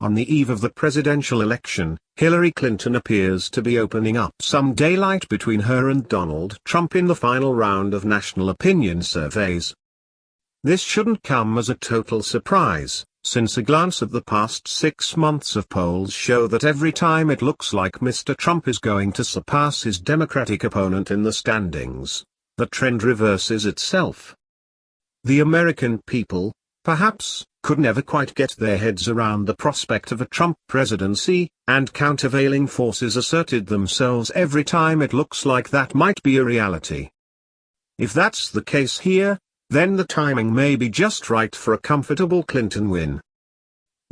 On the eve of the presidential election, Hillary Clinton appears to be opening up some daylight between her and Donald Trump in the final round of national opinion surveys. This shouldn't come as a total surprise, since a glance at the past 6 months of polls show that every time it looks like Mr. Trump is going to surpass his Democratic opponent in the standings, the trend reverses itself. The American people, perhaps, could never quite get their heads around the prospect of a Trump presidency, and countervailing forces asserted themselves every time it looks like that might be a reality. If that's the case here, then the timing may be just right for a comfortable Clinton win.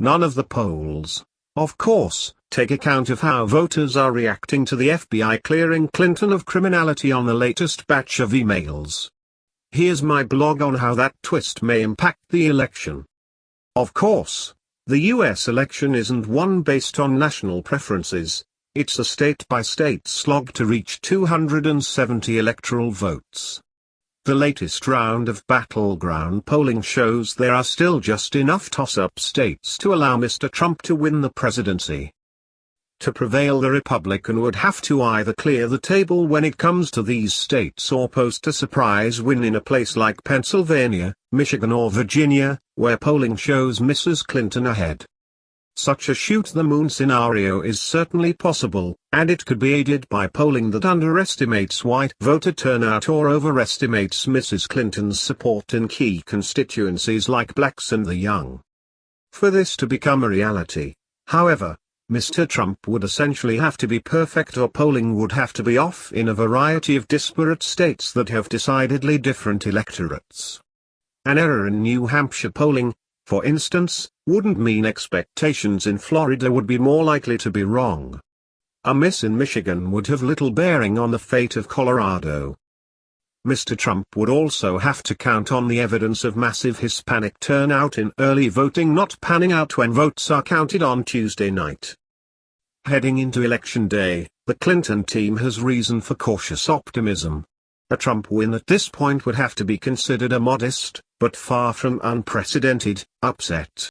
None of the polls, of course, take account of how voters are reacting to the FBI clearing Clinton of criminality on the latest batch of emails. Here's my blog on how that twist may impact the election. Of course, the US election isn't one based on national preferences, it's a state-by-state slog to reach 270 electoral votes. The latest round of battleground polling shows there are still just enough toss-up states to allow Mr. Trump to win the presidency. To prevail, the Republican would have to either clear the table when it comes to these states or post a surprise win in a place like Pennsylvania, Michigan or Virginia, where polling shows Mrs. Clinton ahead. Such a shoot-the-moon scenario is certainly possible, and it could be aided by polling that underestimates white voter turnout or overestimates Mrs. Clinton's support in key constituencies like blacks and the young. For this to become a reality, however, Mr. Trump would essentially have to be perfect, or polling would have to be off in a variety of disparate states that have decidedly different electorates. An error in New Hampshire polling, for instance, wouldn't mean expectations in Florida would be more likely to be wrong. A miss in Michigan would have little bearing on the fate of Colorado. Mr. Trump would also have to count on the evidence of massive Hispanic turnout in early voting not panning out when votes are counted on Tuesday night. Heading into Election Day, the Clinton team has reason for cautious optimism. A Trump win at this point would have to be considered a modest, but far from unprecedented, upset.